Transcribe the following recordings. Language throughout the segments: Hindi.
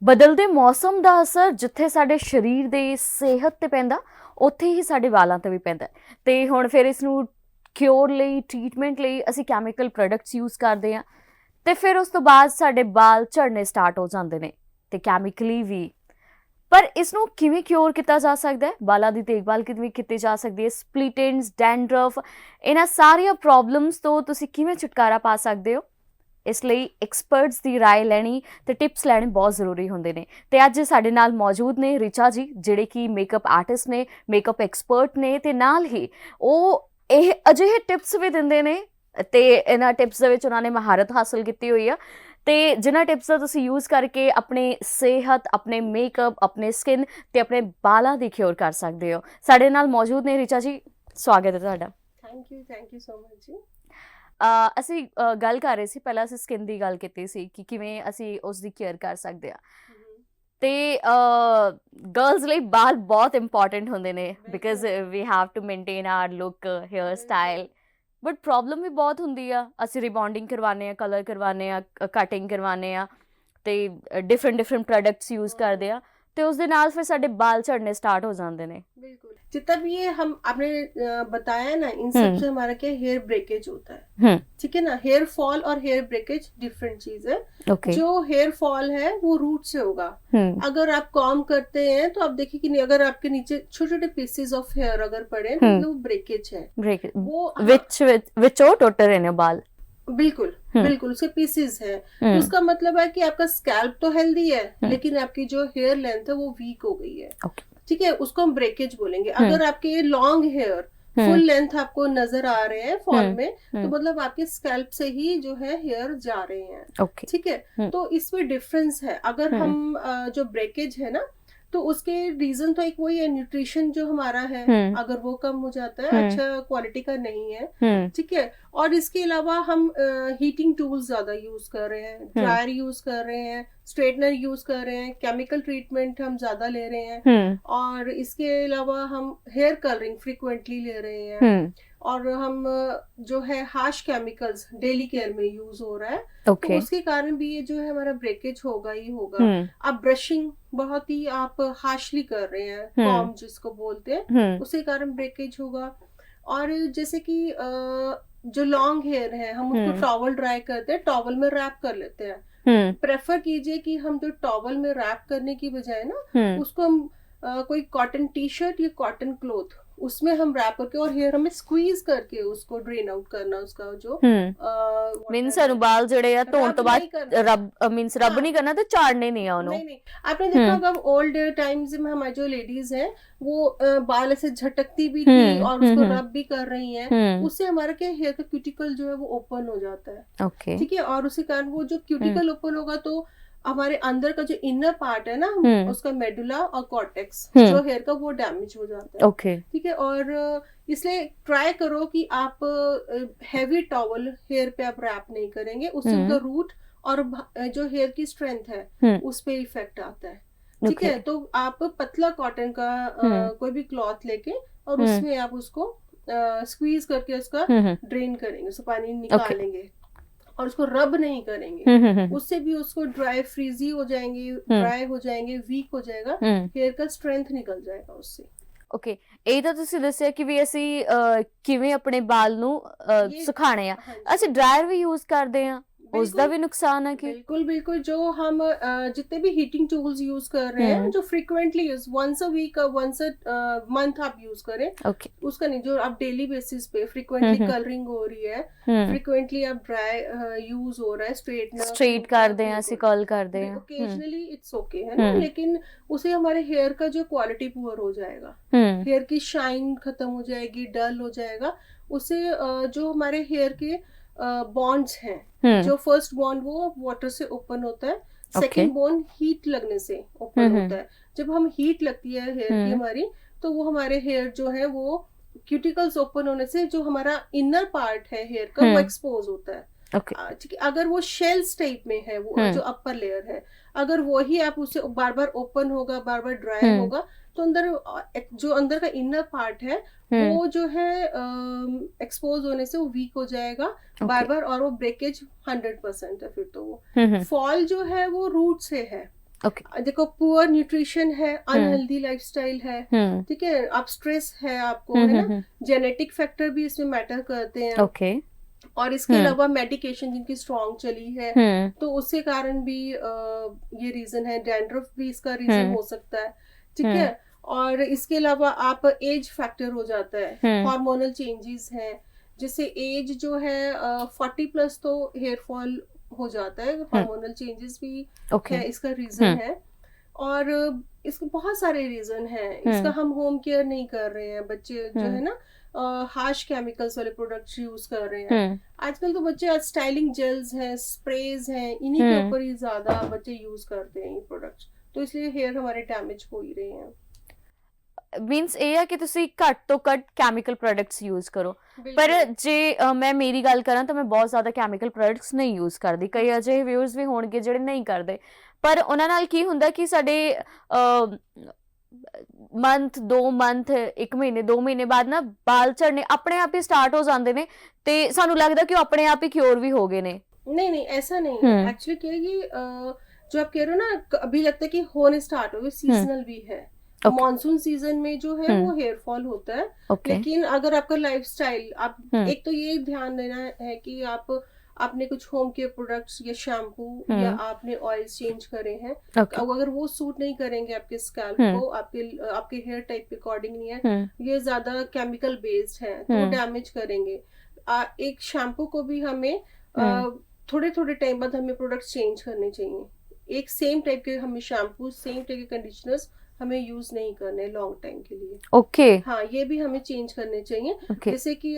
ਬਦਲਦੇ ਮੌਸਮ ਦਾ ਅਸਰ ਜਿੱਥੇ ਸਾਡੇ ਸਰੀਰ ਦੇ ਸਿਹਤ ਤੇ ਪੈਂਦਾ, ਉੱਥੇ ਹੀ ਸਾਡੇ ਵਾਲਾਂ ਤੇ ਵੀ ਪੈਂਦਾ ਤੇ ਹੁਣ ਫਿਰ ਇਸ ਨੂੰ ਕਿਉਰ ਲਈ, ਟ੍ਰੀਟਮੈਂਟ ਲਈ ਅਸੀਂ ਕੈਮੀਕਲ ਪ੍ਰੋਡਕਟਸ ਯੂਜ਼ ਕਰਦੇ ਹਾਂ ਤੇ ਫਿਰ ਉਸ ਤੋਂ ਬਾਅਦ ਸਾਡੇ ਵਾਲ ਝੜਨੇ ਸਟਾਰਟ ਹੋ ਜਾਂਦੇ ਨੇ ਤੇ ਕੈਮੀਕਲੀ ਵੀ। ਪਰ ਇਸ ਨੂੰ ਕਿਵੇਂ ਕਿਉਰ ਕੀਤਾ ਜਾ ਸਕਦਾ ਹੈ? ਵਾਲਾਂ ਦੀ ਦੇਖਭਾਲ ਕਿਵੇਂ ਕੀਤੀ ਜਾ ਸਕਦੀ ਹੈ? ਸਪਲਿਟ ਐਂਡਸ, ਡੈਂਡਰਫ, ਇਹਨਾਂ ਸਾਰੀਆਂ ਪ੍ਰੋਬਲਮਸ ਤੋਂ ਤੁਸੀਂ ਕਿਵੇਂ ਛੁਟਕਾਰਾ ਪਾ ਸਕਦੇ ਹੋ? ਇਸ ਲਈ ਐਕਸਪਰਟਸ ਦੀ ਰਾਏ ਲੈਣੀ ਤੇ ਟਿਪਸ ਲੈਣੇ ਬਹੁਤ ਜ਼ਰੂਰੀ ਹੁੰਦੇ ਨੇ ਤੇ ਅੱਜ ਸਾਡੇ ਨਾਲ ਮੌਜੂਦ ਨੇ ਰਿਚਾ ਜੀ, ਜਿਹੜੇ ਕਿ ਮੇਕਅਪ ਆਰਟਿਸਟ ਨੇ, ਮੇਕਅਪ ਐਕਸਪਰਟ ਨੇ ਤੇ ਨਾਲ ਹੀ ਉਹ ਇਹ ਅਜਿਹੇ ਟਿਪਸ ਵੀ ਦਿੰਦੇ ਨੇ ਤੇ ਇਹਨਾਂ ਟਿਪਸ ਦੇ ਵਿੱਚ ਉਹਨਾਂ ਨੇ ਮਹਾਰਤ ਹਾਸਲ ਕੀਤੀ ਹੋਈ ਆ ਤੇ ਜਿਨ੍ਹਾਂ ਟਿਪਸ ਦਾ ਤੁਸੀਂ ਯੂਜ਼ ਕਰਕੇ ਆਪਣੇ ਸਿਹਤ, ਆਪਣੇ ਮੇਕਅਪ, ਆਪਣੇ ਸਕਿਨ ਤੇ ਆਪਣੇ ਵਾਲਾਂ ਦੀ ਕਿਉਰ ਕਰ ਸਕਦੇ ਹੋ। ਸਾਡੇ ਨਾਲ ਮੌਜੂਦ ਨੇ ਰਿਚਾ ਜੀ, ਸਵਾਗਤ ਹੈ ਤੁਹਾਡਾ। ਥੈਂਕ ਯੂ ਸੋ ਮਚ ਜੀ। ਅਸੀਂ ਗੱਲ ਕਰ ਰਹੇ ਸੀ, ਪਹਿਲਾਂ ਅਸੀਂ ਸਕਿਨ ਦੀ ਗੱਲ ਕੀਤੀ ਸੀ ਕਿ ਕਿਵੇਂ ਅਸੀਂ ਉਸ ਦੀ ਕੇਅਰ ਕਰ ਸਕਦੇ ਆ ਤੇ ਗਰਲਸ ਲਈ ਵਾਲ ਬਹੁਤ ਇੰਪੋਰਟੈਂਟ ਹੁੰਦੇ ਨੇ because we have to maintain our look, hair style. But problem ਵੀ ਬਹੁਤ ਹੁੰਦੀ ਆ, ਅਸੀਂ ਰਿਬੌਂਡਿੰਗ ਕਰਵਾਉਂਦੇ ਆ, ਕਲਰ ਕਰਵਾਉਂਦੇ ਆ, ਕਟਿੰਗ ਕਰਵਾਉਂਦੇ ਆ ਤੇ ਡਿਫਰੈਂਟ प्रोडक्ट्स यूज ਕਰਦੇ ਆ ਤੇ ਉਸ ਦੇ ਨਾਲ ਫਿਰ ਸਾਡੇ ਵਾਲ ਝੜਨੇ स्टार्ट हो जाते हैं। बिल्कुल, जितना भी ये हम आपने बताया ना, इन सब से हमारा क्या हेयर ब्रेकेज होता है, ठीक है ना। हेयर फॉल और हेयर ब्रेकेज डिफरेंट चीज है। जो हेयर फॉल है वो रूट से होगा। अगर आप कॉम करते हैं तो आप देखिए कि नहीं, अगर आपके नीचे छोटे छोटे पीसेस ऑफ हेयर अगर पड़े तो वो ब्रेकेज है। वो विच टोटर रहने बाल बिल्कुल बिल्कुल उसके पीसेस है। तो उसका मतलब है कि आपका स्कैल्प तो हेल्दी है लेकिन आपकी जो हेयर लेंथ है वो वीक हो गई है, ठीक है। उसको हम ब्रेकेज बोलेंगे। अगर आपके लॉन्ग हेयर फुल लेंथ आपको नजर आ रहे हैं फॉल में, तो मतलब आपके स्कैल्प से ही जो है हेयर जा रहे हैं, ठीक है। तो इसमें डिफरेंस है। अगर हम जो ब्रेकेज है ना, तो उसके रीजन तो एक वही है, न्यूट्रिशन जो हमारा है अगर वो कम हो जाता है, अच्छा क्वालिटी का नहीं है, ठीक है। और इसके अलावा हम हीटिंग टूल्स ज्यादा यूज कर रहे हैं, ड्रायर यूज कर रहे हैं, स्ट्रेटनर यूज कर रहे हैं, केमिकल ट्रीटमेंट हम ज्यादा ले रहे हैं, और इसके अलावा हम हेयर कलरिंग फ्रिक्वेंटली ले रहे हैं, और हम जो है हार्श केमिकल्स डेली केयर में यूज हो रहा है। तो उसके कारण भी ये जो है हमारा ब्रेकेज होगा ही होगा। आप ब्रशिंग बहुत ही आप हार्शली कर रहे हैं, कॉम जिसको बोलते हैं, उसके कारण ब्रेकेज होगा। और जैसे कि जो लॉन्ग हेयर है, हम उसको टॉवल ड्राई करते हैं, टॉवल में रैप कर लेते हैं। प्रेफर कीजिए कि हम जो टॉवल में रैप करने की बजाय ना, उसको हम कोई कॉटन टी शर्ट या कॉटन क्लोथ उसमें हम रैप करके और हेयर हमें स्क्वीज करके उसको ड्रेन आउट करना, उसका जो मींस बाल जड़े आ धोने तो बाद रब मींस रब नहीं करना, तो झाड़ने नहीं आ उन्होंने। नहीं आपने देखा होगा ओल्ड टाइम्स में हमारी जो लेडीज हैं वो बाल ऐसे झटकती भी थी और उसको रब भी कर रही हैं, उससे हमारा क्या हेयर का क्यूटिकल जो है वो ओपन हो जाता है, ठीक है। और उसी कारण वो जो क्यूटिकल ओपन होगा तो हमारे अंदर का जो इनर पार्ट है ना, उसका मेडुला और कॉर्टेक्स जो हेयर का वो डैमेज हो जाता है, ठीक है। और इसलिए ट्राई करो कि आप हैवी टॉवल हेयर पे आप रैप नहीं करेंगे, उससे उनका रूट और जो हेयर की स्ट्रेंथ है उस पे इफेक्ट आता है, ठीक है। तो आप पतला कॉटन का कोई भी क्लॉथ लेके और उसमें आप उसको स्क्वीज करके उसका ड्रेन करेंगे, उसको पानी निकालेंगे और उसको रब नहीं करेंगे, उससे भी उसको ड्राई फ्रीजी हो जाएंगे, ड्राई हो जाएंगे, वीक हो जाएगा, हेयर का स्ट्रेंथ निकल जाएगा उससे। ਓਕੇ, ਇਹ ਤਾਂ ਤੁਸੀਂ ਦੱਸਿਆ ਕਿ ਵੀ ਅਸੀਂ ਕਿਵੇਂ ਆਪਣੇ ਵਾਲ ਨੂੰ ਸੁਕਾਣੇ ਆ। ਅਸੀਂ ਡਰਾਇਰ ਵੀ ਯੂਜ਼ ਕਰਦੇ ਆ, उसका भी नुकसान है कि? बिल्कुल जो हम जितने भी हीटिंग टूल्स यूज कर रहे हैं, जो frequently use once a week once a month आप यूज करें, उसका नहीं, जो आप डेली बेसिस पे फ्रीक्वेंटली कलरिंग हो रही है, फ्रीक्वेंटली आप ड्राई यूज हो रहा है, स्ट्रेट कर दें, ऐसे कर्ल कर दें, ओकेजनली इट्स ओके है ना, लेकिन उसे हमारे हेयर का जो क्वालिटी पुअर हो जाएगा, हेयर की शाइन खत्म हो जाएगी, डल हो जाएगा। उससे जो हमारे हेयर के बॉन्ड्स हैं, जो फर्स्ट बॉन्ड वो वाटर से ओपन होता है, सेकंड बॉन्ड हीट लगने से ओपन होता है। जब हम हीट लगती है हेयर की हमारी, तो वो हमारे हेयर जो है वो क्यूटिकल्स ओपन होने से जो हमारा इनर पार्ट है हेयर का वो एक्सपोज होता है, ठीक है। अगर वो शेल्स टाइप में है, वो जो अपर लेयर है, अगर वही आप उसे बार बार ओपन होगा, बार बार ड्राई होगा, तो अंदर जो अंदर का इनर पार्ट है वो जो है एक्सपोज होने से वो वीक हो जाएगा बार बार, और वो ब्रेकेज 100% है। फिर तो वो फॉल जो है वो रूट से है, देखो पुअर न्यूट्रिशन है, अनहेल्दी लाइफस्टाइल है, ठीक है, आप स्ट्रेस है आपको, है ना, जेनेटिक फैक्टर भी इसमें मैटर करते हैं। ओके। और इसके अलावा मेडिकेशन जिनकी स्ट्रॉन्ग चली है तो उसके कारण भी ये रीजन है, डैंड्रफ भी इसका रीजन हो सकता है, ठीक है। और इसके अलावा आप एज फैक्टर हो जाता है, हार्मोनल चेंजेस हैं, जैसे एज जो है 40 प्लस तो हेयर फॉल हो जाता है, हार्मोनल चेंजेस भी है इसका रीजन है। और इसके बहुत सारे रीजन हैं, इसका हम होम केयर नहीं कर रहे हैं, बच्चे जो है ना हार्श केमिकल्स वाले प्रोडक्ट्स यूज कर रहे हैं आजकल। तो बच्चे आज स्टाइलिंग जेल्स हैं, स्प्रेज हैं, इन्हीं के ऊपर ही ज्यादा बच्चे यूज करते हैं ये प्रोडक्ट्स, तो इसलिए हेयर हमारे डैमेज हो ही रहे हैं। ਮੀਨਸ ਇਹ ਆ ਕਿ ਤੁਸੀਂ ਘੱਟ ਤੋਂ ਘੱਟ ਕੈਮੀਕਲ ਪ੍ਰੋਡਕਟਸ ਯੂਜ਼ ਕਰੋ। ਪਰ ਜੇ ਮੈਂ ਮੇਰੀ ਗੱਲ ਕਰਾਂ ਤਾਂ ਮੈਂ ਬਹੁਤ ਜ਼ਿਆਦਾ ਕੈਮੀਕਲ ਪ੍ਰੋਡਕਟਸ ਨਹੀਂ ਯੂਜ਼ ਕਰਦੀ। ਕਈ ਅਜਿਹੇ ਵਿਊਅਰਸ ਵੀ ਹੋਣਗੇ ਜਿਹੜੇ ਨਹੀਂ ਕਰਦੇ, ਪਰ ਉਹਨਾਂ ਨਾਲ ਕੀ ਹੁੰਦਾ ਕਿ ਸਾਡੇ ਮੰਥ 2 ਮੰਥ 1 ਮਹੀਨੇ 2 ਮਹੀਨੇ ਬਾਅਦ ਨਾ ਬਾਲ ਝੜਨੇ ਆਪਣੇ ਆਪ ਹੀ ਸਟਾर्ट ਹੋ ਜਾਂਦੇ ਨੇ ਤੇ ਸਾਨੂੰ ਲੱਗਦਾ कि वो अपने आप ही क्योर भी हो गए ने। नहीं ऐसा नहीं है एक्चुअली, क्या है कि जो आप कह रहे हो ना, अभी लगता है कि होने स्टार्ट हो गए, सीजनल भी है। मॉनसून सीजन में जो है वो हेयर फॉल होता है, लेकिन अगर आपका लाइफस्टाइल, आप एक तो ये ध्यान देना है कि आपने कुछ होम केयर प्रोडक्ट्स या शैम्पू या आपने ऑयल चेंज करे हैं, अगर वो सूट नहीं करेंगे आपके स्कैल्प को, आपके हेयर टाइप के अकॉर्डिंग नहीं है, ये ज्यादा केमिकल बेस्ड है तो डैमेज करेंगे। एक शैम्पू को भी हमें थोड़े थोड़े टाइम बाद हमें प्रोडक्ट चेंज करने चाहिए। एक सेम टाइप के हमें शैम्पू, सेम टाइप के कंडीशनर्स हमें यूज नहीं करने लॉन्ग टाइम के लिए। हाँ, ये भी हमें चेंज करने चाहिए। जैसे कि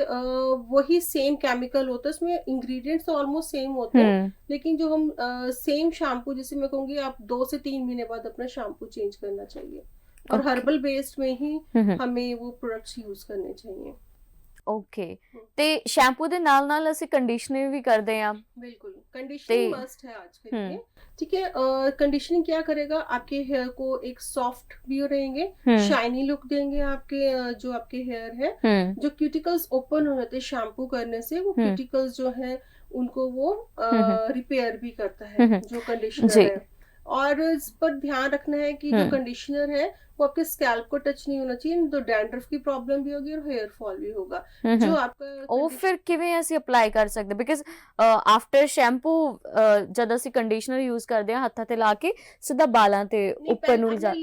वही सेम केमिकल होता है, उसमें इंग्रेडिएंट्स तो ऑलमोस्ट सेम होते हैं, लेकिन जो हम सेम शैम्पू, जैसे मैं कहूँगी आप 2 से 3 महीने बाद अपना शैम्पू चेंज करना चाहिए, और हर्बल बेस्ड में ही हमें वो प्रोडक्ट्स यूज करने चाहिए। ओके। ते शैम्पू दे नाल नाल ਅਸੀਂ कंडीशनिंग भी करते हैं। बिल्कुल, कंडीशनिंग मस्ट है आज के लिए, ठीक है। कंडीशनिंग क्या करेगा, आपके हेयर को एक सॉफ्ट भी रहेंगे, शाइनी लुक देंगे आपके जो आपके हेयर है। जो क्यूटिकल्स ओपन हो जाते हैं शैम्पू करने से, वो क्यूटिकल्स जो है उनको वो रिपेयर भी करता है जो कंडीशनर है। और इस पर ध्यान रखना है कि जो कंडीशनर है वो आपके स्कैल्प को टच नहीं होना चाहिए, तो डैंड्रफ की प्रॉब्लम भी होगी और हेयर फॉल भी होगा। जो आपका ਉਹ ਫਿਰ ਕਿਵੇਂ ਅਸੀਂ ਅਪਲਾਈ ਕਰ ਸਕਦੇ, ਬਿਕਾਜ਼ ਆਫਟਰ ਸ਼ੈਂਪੂ ਜਦ ਅਸੀਂ ਕੰਡੀਸ਼ਨਰ ਯੂਜ਼ ਕਰਦੇ ਹਾਂ ਹੱਥਾਂ ਤੇ ਲਾ ਕੇ ਸਿੱਧਾ ਬਾਲਾਂ ਤੇ ਉੱਪਰ ਨੂੰ ਲਿਜਾ,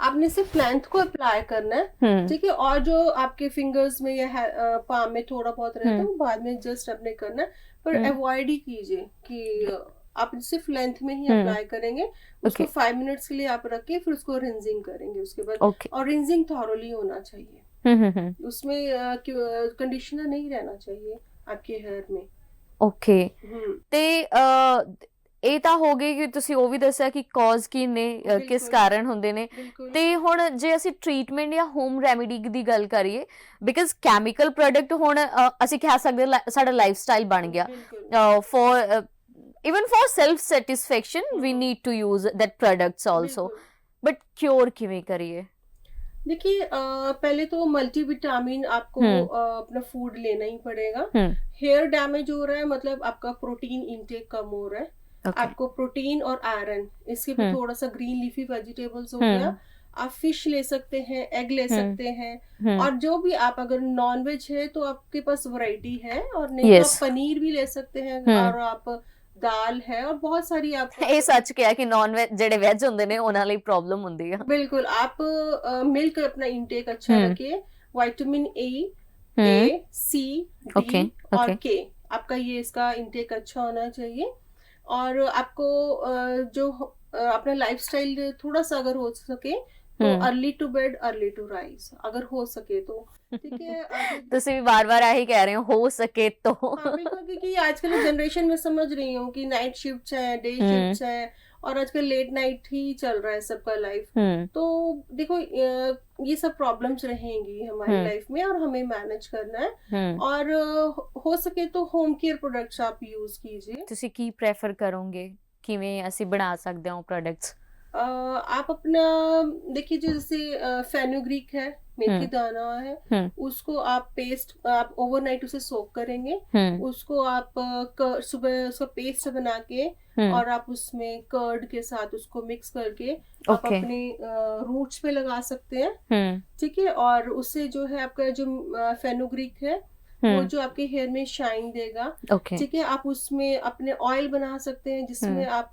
आपने सिर्फ लेंथ को अप्लाई करना है, ठीक है। और जो आपके फिंगर्स में या पाम में थोड़ा बहुत रहता है वो बाद में जस्ट अपने करना है, पर अवॉइड ही कीजिए कि आप सिर्फ लेंथ में ही अप्लाई करेंगे। उसको 5 मिनट्स के लिए आप रख के फिर उसको रिंजिंग करेंगे उसके बाद, और रिंजिंग थॉरोली होना चाहिए, उसमें कंडीशनर नहीं रहना चाहिए आपके हेयर में। ओके। ते ਇਹ ਤਾਂ ਹੋ ਗਈ ਕਿ ਤੁਸੀਂ ਉਹ ਵੀ ਦੱਸਿਆ ਕਿ ਕੌਜ਼ ਕੀ ਨੇ, ਕਿਸ ਕਾਰਨ ਹੁੰਦੇ ਨੇ। ਤੇ ਹੁਣ ਜੇ ਅਸੀਂ ਟ੍ਰੀਟਮੈਂਟ ਜਾਂ ਹੋਮ ਰੈਮੇਡੀ ਦੀ ਗੱਲ ਕਰੀਏ, ਬਿਕਾਜ਼ ਕੈਮੀਕਲ ਪ੍ਰੋਡਕਟ ਹੁਣ ਅਸੀਂ ਕਹਿ ਸਕਦੇ ਸਾਡਾ ਲਾਈਫ ਸਟਾਈਲ ਬਣ ਗਿਆ। For even for self satisfaction we need to use that products also, but cure किवें करिए? देखिए पहले तो मल्टीविटामिन आपको अपना फूड लेना ही पड़ेगा। हेयर डैमेज हो रहा है मतलब आपका प्रोटीन इंटेक कम हो रहा है, आपको प्रोटीन और आयरन, इसके भी थोड़ा सा ग्रीन लीफी वेजिटेबल्स हो गया, आप फिश ले सकते हैं, एग ले सकते हैं, और जो भी आप अगर नॉन वेज है तो आपके पास वैरायटी है, और नहीं तो आप पनीर भी ले सकते हैं, और आप दाल है, और बहुत सारी आप ਇਹ ਸੱਚ ਕਿਹਾ ਕਿ ਨੌਨ ਵੈਜ ਜਿਹੜੇ ਵੈਜ ਹੁੰਦੇ ਨੇ ਉਹਨਾਂ ਲਈ ਪ੍ਰੋਬਲਮ ਹੁੰਦੀ ਆ। बिल्कुल, आप मिल्क अपना इंटेक अच्छा रखिए, विटामिन ए, सी, डी और के, आपका ये इसका इंटेक अच्छा होना चाहिए। और आपको जो अपना लाइफस्टाइल थोड़ा सा अगर हो सके तो early to bed early to rise, अगर हो सके तो, ठीक है। ਤੁਸੀਂ ਵੀ ਬਾਰ-ਬਾਰ ਆਹੀ ਕਹਿ ਰਹੇ ਹੋ सके तो। हाँ बिल्कुल, क्योंकि आजकल जनरेशन में समझ रही हूँ कि नाइट शिफ्ट्स हैं, डे शिफ्ट्स हैं, और आजकल लेट नाइट ही चल रहा है सबका लाइफ। तो देखो ये सब प्रॉब्लम्स रहेंगी हमारी लाइफ में, और हमें मैनेज करना है, और हो सके तो होम केयर प्रोडक्ट्स आप यूज कीजिए। ਤੁਸੀਂ ਕੀ ਪ੍ਰੈਫਰ ਕਰੋਗੇ, ਕਿਵੇਂ ਅਸੀਂ ਬਣਾ ਸਕਦੇ ਹਾਂ ਪ੍ਰੋਡਕਟਸ? आप अपना देखिए, जैसे फेनुग्रीक है, मेथी दाना है, उसको आप पेस्ट, आप ओवरनाइट उसे सोक करेंगे, उसको आप सुबह उसका पेस्ट बना के और आप उसमें कर्ड के साथ उसको मिक्स करके आप अपने रूट्स पे लगा सकते हैं, ठीक है। और उससे जो है आपका जो फेनुग्रीक है वो जो आपके हेयर में शाइन देगा, ठीक है। आप उसमें अपने ऑयल बना सकते हैं, जिसमें आप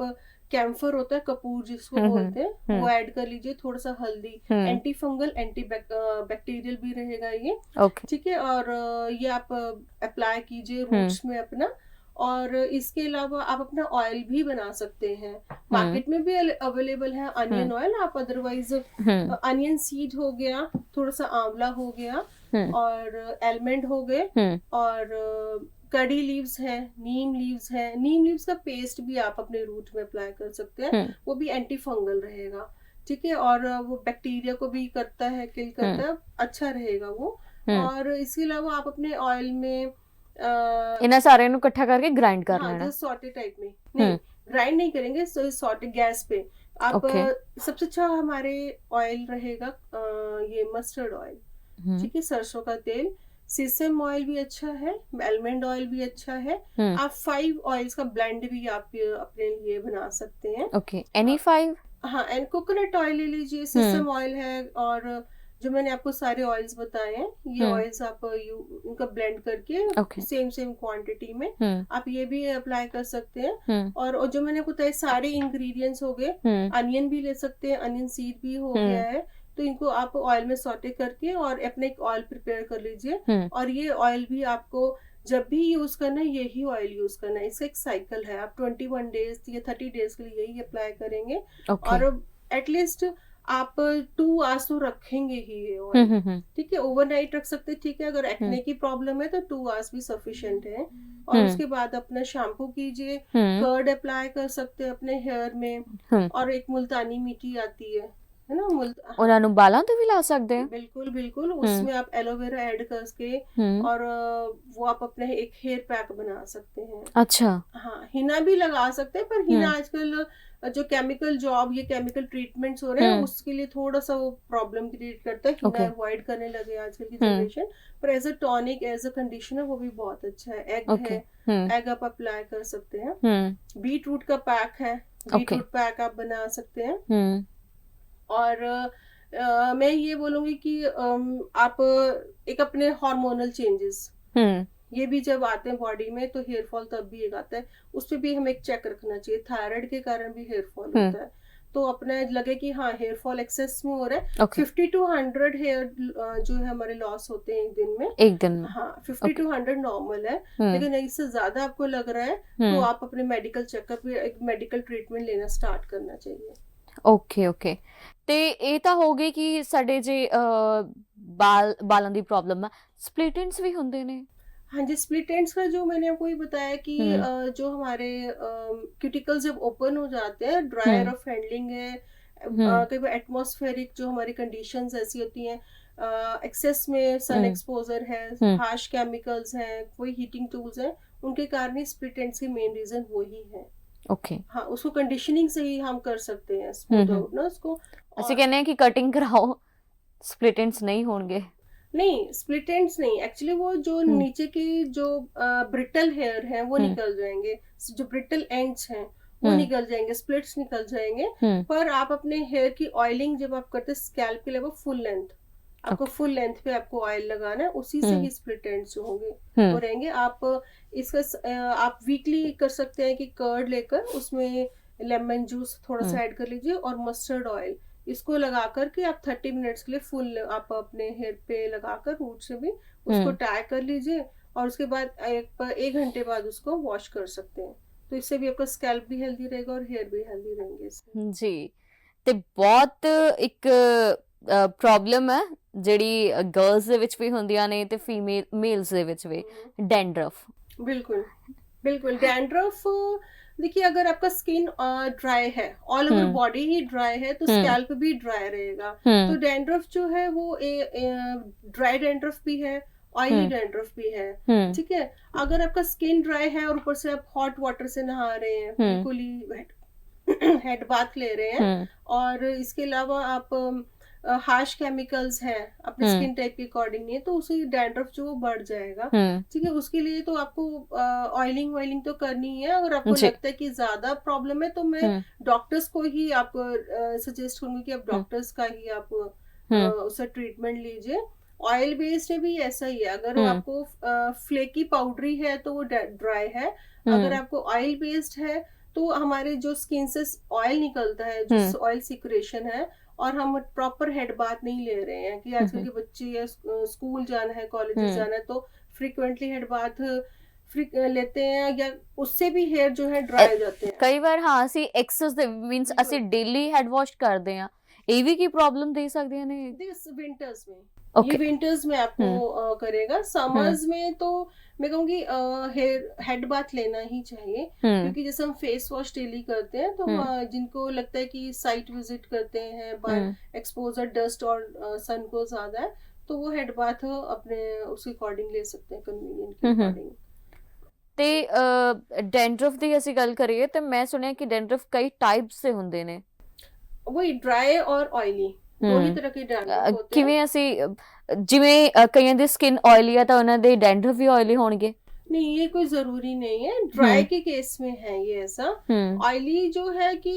कैम्फर होता है, कपूर जिसको बोलते हैं, वो ऐड कर लीजिए, थोड़ा सा हल्दी, एंटी फंगल एंटी बैक्टीरियल भी रहेगा ये, ठीक है। और ये आप अप्लाई कीजिए रूट्स में अपना। और इसके अलावा आप अपना ऑयल भी बना सकते हैं, मार्केट में भी अवेलेबल है अनियन ऑयल। आप अदरवाइज अनियन सीड हो गया, थोड़ा सा आंवला हो गया, और एलमंड हो गए, और कड़ी लीव्स है, नीम लीव्स है, नीम लीव्स का पेस्ट भी आप अपने रूट में अप्लाई कर सकते हैं, वो भी एंटी फंगल रहेगा, ठीक है। और वो बैक्टीरिया को भी करता है, किल करता है, अच्छा रहेगा वो। और इसके अलावा आप अपने ऑयल में इन्हें सारे नु इकट्ठा करके ग्राइंड कर लेना, सॉटे टाइप में नहीं, ग्राइंड नहीं करेंगे, सॉटे गैस पे आप सबसे अच्छा हमारे ऑयल रहेगा ये मस्टर्ड ऑयल, ठीक है, सरसों का तेल, सीसम ऑयल भी अच्छा है, आलमंड ऑयल भी अच्छा है। आप 5 ऑयल्स का ब्लेंड भी आप अपने लिए बना सकते हैं, ओके, एनी 5। हाँ, एंड कोकोनट ऑयल ले लीजिए, सीसम ऑयल है, और जो मैंने आपको सारे ऑयल्स बताए हैं, ये ऑयल्स आप उनका ब्लेंड करके सेम क्वांटिटी में आप ये भी अप्लाई कर सकते हैं। और जो मैंने बताया सारे इंग्रेडिएंट्स हो गए, अनियन भी ले सकते हैं, अनियन सीड भी हो गया है, तो इनको आप ऑयल में सॉटे करके और अपने एक ऑयल प्रिपेयर कर लीजिए। और ये ऑयल भी आपको जब भी यूज करना है यही ऑयल यूज करना है, इसका एक साइकिल है, आप 21 डेज या 30 डेज के लिए यही अप्लाई करेंगे। और एटलीस्ट आप 2 आवर्स तो रखेंगे ही ये ऑयल, ठीक है, ओवरनाइट रख सकते हैं, ठीक है। अगर एक्ने की प्रॉब्लम है तो 2 आवर्स भी सफिशिएंट है। और उसके बाद अपना शैम्पू कीजिए, कर्ड अप्लाई कर सकते हैं अपने हेयर में, और एक मुल्तानी मिट्टी आती है ना, ਉਹਨਾਂ ਨੂੰ ਬਾਲਾਂ ਤੇ ਵੀ ਲਾ ਸਕਦੇ हैं? बिल्कुल बिल्कुल, उसमें आप एलोवेरा ऐड करके और वो आप अपने एक हेयर पैक बना सकते हैं। अच्छा, हाँ, हिना भी लगा सकते हैं, पर हिना आजकल जो केमिकल ये केमिकल ट्रीटमेंट्स हो रहे हैं उसके लिए थोड़ा सा वो प्रॉब्लम क्रिएट करता है, हिना अवॉइड करने लगे आजकल की जनरेशन। पर as a tonic, as a conditioner वो भी बहुत अच्छा है। एग है, एग आप अप्लाई कर सकते हैं। बीट रूट का पैक है, बीट रूट पैक आप बना सकते हैं। और मैं ये बोलूंगी कि आप एक अपने हार्मोनल चेंजेस ये भी जब आते हैं बॉडी में, तो हेयर फॉल तब भी एक आता है, उस पर भी हमें एक चेक रखना चाहिए। थायराइड के कारण भी हेयर फॉल होता है, तो अपना लगे कि हाँ हेयर फॉल एक्सेस में हो रहा है, 50 to 100 हेयर जो है हमारे लॉस होते हैं एक दिन में। हाँ, 50 to 100 नॉर्मल है, लेकिन इससे ज्यादा आपको लग रहा है तो आप अपने मेडिकल चेकअप, एक मेडिकल ट्रीटमेंट लेना स्टार्ट करना चाहिए। ਓਕੇ ਤੇ ਇਹ ਤਾਂ ਹੋ ਗਈ ਕਿ ਸਾਡੇ ਜੇ ਬਾਲਾਂ ਦੀ ਪ੍ਰੋਬਲਮ ਆ, ਸਪਲਿਟ ਐਂड्स भी ਹੁੰਦੇ ने? हाँ जी, स्प्लिट एंड्स का जो मैंने आपको ये बताया कि जो हमारे क्यूटिकल्स जब ओपन हो जाते हैं, ड्रायर ऑफ हैंडलिंग है, कई बार एटमॉस्फेरिक जो हमारी कंडीशंस ऐसी होती हैं, एक्सेस में सन एक्सपोजर है, हार्श केमिकल्स हैं, कोई हीटिंग टूल्स हैं, उनके कारण ही स्प्लिट एंड्स की मेन रीजन वही है। हाँ, उसको कंडीशनिंग से ही हम कर सकते हैं स्मूथ आउट ना उसको। ਅਸੀਂ ਕਹਿੰਦੇ हैं कि कटिंग कराओ, स्प्लिट एंड्स नहीं होंगे। नहीं, स्प्लिट एंड्स नहीं, एक्चुअली वो जो नीचे की जो ब्रिटल हेयर है वो निकल जाएंगे, जो ब्रिटल एंड्स हैं वो निकल जाएंगे, स्प्लिट्स निकल जाएंगे। पर आप अपने हेयर की ऑयलिंग जब आप करते हैं स्कैल्प के लिए, वो फुल लेंथ, आपको फुल लेंथ पे आपको ऑयल लगाना है, उसी से ही स्प्लिट एंड्स जो होंगे वो रहेंगे। आप इसका आप वीकली कर सकते हैं कि कर्ड लेकर उसमें लेमन जूस थोड़ा सा ऐड कर लीजिए और मस्टर्ड ऑयल, इसको लगा करके आप 30 मिनट्स के लिए फुल आप अपने हेयर पे लगाकर रूट से भी उसको टाई कर लीजिए, और उसके बाद 1 घंटे बाद उसको वॉश कर सकते हैं। तो इससे भी आपका स्कैल्प भी हेल्दी रहेगा और हेयर भी हेल्दी रहेंगे इससे। जी, ਤੇ ਬਹੁਤ ਇੱਕ ਪ੍ਰੋਬਲਮ ਹੈ ਜਿਹੜੀ ਗਰਲਸ ਦੇ ਵਿੱਚ ਵੀ ਹੁੰਦੀਆਂ ਨੇ ਤੇ ਮੇਲਸ ਦੇ ਵਿੱਚ ਵੀ, ਡੈਂਡਰਫ। बिल्कुल बिल्कुल, डैंड्रफ देखिए, अगर आपका स्किन ड्राई है, ऑल ओवर बॉडी ही ड्राई है, तो स्कैल्प भी ड्राई रहेगा। तो डैंड्रफ जो है वो ड्राई डैंड्रफ भी है, ऑयली डैंड्रफ भी है, ठीक है। अगर आपका स्किन ड्राई है और ऊपर से आप हॉट वाटर से नहा रहे हैं, बिल्कुल ही हेड बाथ ले रहे हैं और इसके अलावा आप हार्श केमिकल्स है अपने स्किन टाइप के अकॉर्डिंग नहीं है, तो उसे डैंड्रफ जो वो बढ़ जाएगा। ठीक है, उसके लिए तो आपको ऑयलिंग वायलिंग तो करनी है। अगर आपको जी। लगता है कि ज्यादा प्रॉब्लम है तो मैं डॉक्टर्स को ही आप सजेस्ट करूंगी कि आप डॉक्टर्स का ही आप उससे ट्रीटमेंट लीजिए। ऑयल बेस्ड में भी ऐसा ही है, अगर आपको फ्लेकी पाउडरी है तो वो ड्राई है, अगर आपको ऑयल बेस्ड है तो हमारे जो स्किन से ऑयल निकलता है, जो ऑयल सिक्रेशन है, और हम प्रॉपर हेड बाथ नहीं ले रहे हैं कि आजकल के बच्चे या स्कूल जाना है, कॉलेजेस जाना है, तो फ्रिक्वेंटली हेड बाथ लेते हैं, या उससे भी हेयर जो है ड्राई हो जाते हैं ਕਈ ਵਾਰ। ਹਾਂ, ਅਸੀਂ ਐਕਸੈਸ ਦੇ ਮੀਨਸ ਅਸੀਂ ਡੇਲੀ ਹੈਡ ਵਾਸ਼ ਕਰਦੇ ਆ, ਇਹ ਵੀ ਕੀ ਪ੍ਰੋਬਲਮ ਦੇ ਸਕਦੀਆਂ ਨੇ? दिस विंटर्स में Okay. ये विंटर्स में आपको करेगा। समर्स में तो मैं कहूंगी हेड बाथ लेना ही चाहिए, क्योंकि जैसे हम फेस वॉश डेली करते हैं तो जिनको लगता है कि साइट विजिट करते हैं, बाय एक्सपोजर डस्ट और सन को ज्यादा है, तो वो हेड बाथ अपने उसके अकॉर्डिंग ले सकते हैं, कन्वीनियंट के अकॉर्डिंग। ਤੇ ਡੈਂਡਰਫ ਦੀ ਅਸੀਂ ਗੱਲ ਕਰੀਏ ਤੇ ਮੈਂ ਸੁਣਿਆ ਕਿ ਡੈਂਡਰਫ ਕਈ ਟਾਈਪਸ ਦੇ ਹੁੰਦੇ ਨੇ। वही ड्राई और ऑयली दो ही तरह के डैंड्रफ होते हैं। ਕਿਵੇਂ ਅਸੀਂ ਜਿਵੇਂ ਕਈਆਂ ਦੀ ਸਕਿਨ ਆਇਲੀ ਆ ਤਾਂ ਉਹਨਾਂ ਦੇ ਡੈਂਡਰਫ ਵੀ ਆਇਲੀ ਹੋਣਗੇ? नहीं, ये कोई जरूरी नहीं है। ड्राई के केस में है ये ऐसा। ऑयली जो है कि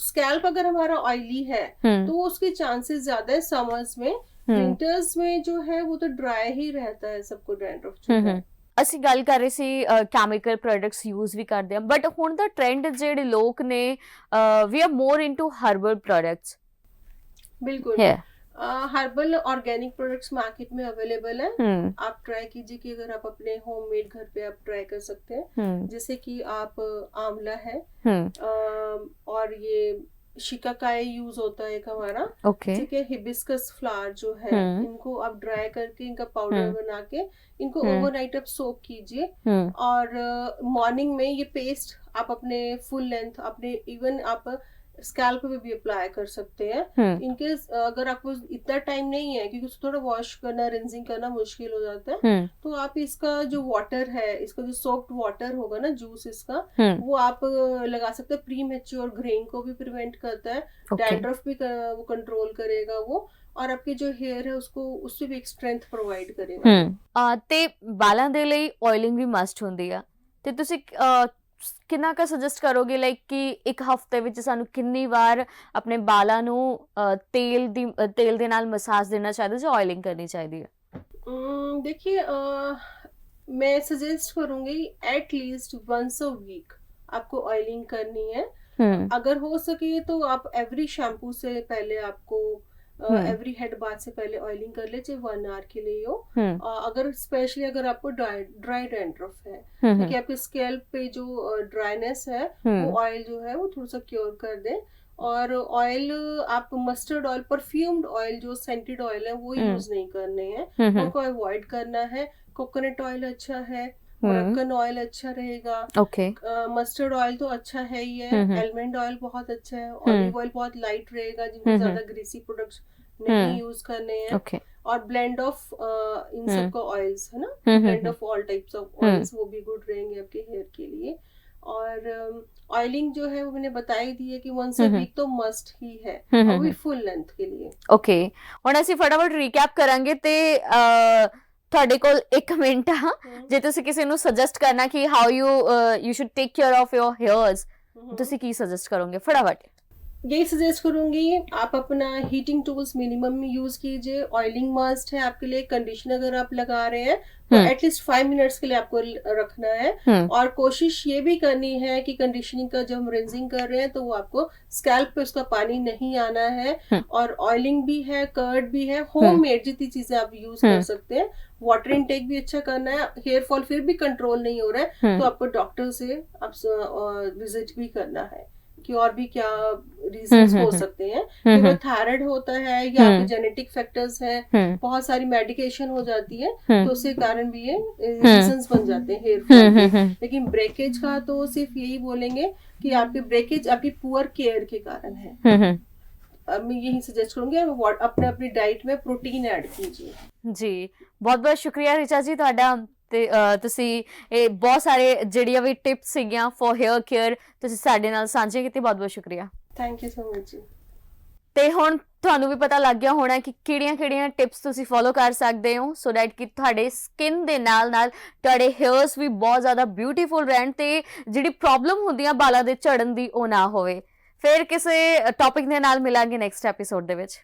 स्कैल्प अगर हमारा ऑयली है तो उसके चांसेस ज्यादा है समर्स में। विंटर्स में जो है वो तो ड्राई ही रहता है सबको डैंड्रफ जो है। ਅਸੀਂ ਗੱਲ ਕਰ ਰਹੇ ਸੀ ਕੈਮੀਕਲ ਪ੍ਰੋਡਕਟਸ ਯੂਜ਼ ਵੀ ਕਰਦੇ ਆ, ਬਟ ਹੁਣ ਦਾ ਟ੍ਰੈਂਡ ਜਿਹੜੇ ਲੋਕ ਨੇ we are more into herbal products. बिल्कुल हर्बल ऑर्गेनिक प्रोडक्ट्स मार्केट में अवेलेबल है। आप ट्राई कीजिए कि अगर आप अपने होममेड घर पे आप ट्राई कर सकते हैं, जैसे कि आप आंवला है और ये शिकाकाई यूज होता है एक हमारा, ठीक है, हिबिस्कस फ्लावर जो है, इनको आप ड्राई करके इनका पाउडर बना के इनको ओवरनाइट आप सोक कीजिए, और मॉर्निंग में ये पेस्ट आप अपने फुल लेंथ अपने इवन आप स्कैल्प पे भी अप्लाई कर सकते हैं। इनकेस अगर आपको इतना टाइम नहीं है क्योंकि उसको थोड़ा वॉश करना, रिंजिंग करना मुश्किल हो जाता है, तो आप इसका जो वाटर है, इसका जो सोक्ड वाटर होगा ना, जूस इसका, वो आप लगा सकते हैं। प्री मैच्योर ग्रेइंग को भी प्रिवेंट करता है, डैंड्रफ भी वो कंट्रोल करेगा वो, और आपके जो हेयर है उसको उससे भी एक स्ट्रेंथ प्रोवाइड करेगा। ਤੇ ਵਾਲਾਂ ਦੇ ਲਈ ਆਇਲਿੰਗ ਵੀ ਮਸਟ ਹੁੰਦੀ ਆ, ਤੇ ਤੁਸੀਂ ਕਿੰਨਾ ਕੁ ਸੁਜੈਸਟ ਕਰੋਗੇ ਲਾਈਕ ਕਿ ਇੱਕ ਹਫਤੇ ਵਿੱਚ ਸਾਨੂੰ ਕਿੰਨੀ ਵਾਰ ਆਪਣੇ ਵਾਲਾਂ ਨੂੰ ਤੇਲ ਦੇ ਨਾਲ ਮਸਾਜ ਦੇਣਾ ਚਾਹੀਦਾ ਜਾਂ ਆਇਲਿੰਗ ਕਰਨੀ ਚਾਹੀਦੀ ਹੈ? देखिए मैं सजेस्ट करूंगी at least once a week आपको ऑयलिंग करनी है। अगर हो सके तो आप एवरी शैम्पू से पहले आपको एवरी हेड बाथ से पहले ऑयलिंग कर ले, चाहे 1 आवर के लिए हो। अगर स्पेशली अगर आपको ड्राई डैंड्रफ है, क्योंकि आपके स्कैल्प पे जो ड्राइनेस है वो ऑयल जो है वो थोड़ा सा क्योर कर दे। और ऑयल आप मस्टर्ड ऑयल, परफ्यूम्ड ऑयल, जो सेंटेड ऑयल है वो यूज नहीं करने हैं, उनको अवॉइड करना है। कोकोनट ऑयल अच्छा है, मरक्कन ऑयल अच्छा रहेगा, मस्टर्ड ऑयल तो अच्छा है ही है, एलमंड ऑयल बहुत अच्छा है, ऑलिव ऑयल बहुत लाइट रहेगा, जिनको ज्यादा ग्रीसी प्रोडक्ट्स नहीं यूज करने हैं। और ब्लेंड ऑफ इन सबका ऑयल्स है ना, blend of all types of oils, वो भी गुड रहेंगे आपके हेयर के लिए। और ऑयलिंग जो है वो मैंने बता ही दी है कि वंस अ वीक तो मस्ट ही है, और भी फुल लेंथ के लिए। ओके, ਹੁਣ ਅਸੀਂ ਫਟਾਫਟ ਰੀਕੈਪ ਕਰਾਂਗੇ ਤੇ ਤੁਹਾਡੇ ਕੋਲ 1 ਮਿੰਟ ਆ, ਜੇ ਤੁਸੀਂ ਕਿਸੇ ਨੂੰ ਸੁਜੈਸਟ ਕਰਨਾ ਕਿ how you should take care of your hairs, ਤੁਸੀਂ ਕੀ ਸੁਜੈਸਟ ਕਰੋਗੇ फटाफट? यही सजेस्ट करूंगी, आप अपना हीटिंग टूल्स मिनिमम में यूज कीजिए। ऑयलिंग मस्ट है आपके लिए। कंडीशनर अगर आप लगा रहे हैं तो एटलीस्ट 5 मिनट्स के लिए आपको रखना है, और कोशिश ये भी करनी है कि कंडीशनिंग का जब हम रिंजिंग कर रहे हैं तो वो आपको स्कैल्प पे उसका पानी नहीं आना है। और ऑयलिंग भी है, कर्ड भी है, होममेड जितनी चीजें आप यूज कर सकते हैं। वाटर इनटेक भी अच्छा करना है। हेयर फॉल फिर भी कंट्रोल नहीं हो रहा है तो आपको डॉक्टर से आप विजिट भी करना है कि और भी क्या रीजंस हो सकते हैं। वो थायराइड होता है या आपके जेनेटिक फैक्टर्स हैं, बहुत सारी मेडिकेशन हो जाती है, तो उसके कारण भी ये रीजंस बन जाते हैं हेयर फॉल के। लेकिन ब्रेकेज का तो सिर्फ यही बोलेंगे कि आपके ब्रेकेज आपकी पुअर केयर के कारण है। मैं यही सजेस्ट करूंगी, अपने अपनी डाइट में प्रोटीन ऐड कीजिए। जी, बहुत बहुत शुक्रिया ऋचा जी ਤੁਹਾਡਾ ਤੇ ਤੁਸੀਂ ਇਹ ਬਹੁਤ ਸਾਰੇ ਜਿਹੜੀਆਂ ਵੀ ਟਿਪਸ ਸੀਗੀਆਂ ਫॉर हेयर केयर ਤੁਸੀਂ ਸਾਡੇ ਨਾਲ ਸਾਂਝੇ ਕੀਤੇ, ਬਹੁਤ ਬਹੁਤ ਸ਼ੁਕਰੀਆ। थैंक यू सो मच जी। ਤੇ ਹੁਣ ਤੁਹਾਨੂੰ ਵੀ ਪਤਾ ਲੱਗ ਗਿਆ ਹੋਣਾ ਕਿ ਕਿਹੜੀਆਂ ਟਿਪਸ ਤੁਸੀਂ ਫੋਲੋ ਕਰ ਸਕਦੇ ਹੋ ਸੋ ਦੈਟ ਕਿ ਤੁਹਾਡੇ ਸਕਿਨ ਦੇ ਨਾਲ ਤੁਹਾਡੇ ਹੇਅਰਸ ਵੀ ਬਹੁਤ ਜ਼ਿਆਦਾ ਬਿਊਟੀਫੁਲ ਰਹਿਣ ਤੇ ਜਿਹੜੀ ਪ੍ਰੋਬਲਮ ਹੁੰਦੀ ਆ ਵਾਲਾਂ ਦੇ ਝੜਨ ਦੀ ਉਹ ਨਾ ਹੋਵੇ। ਫਿਰ ਕਿਸੇ ਟੌਪਿਕ ਦੇ ਨਾਲ ਮਿਲਾਂਗੇ ਨੈਕਸਟ ਐਪੀਸੋਡ ਦੇ ਵਿੱਚ।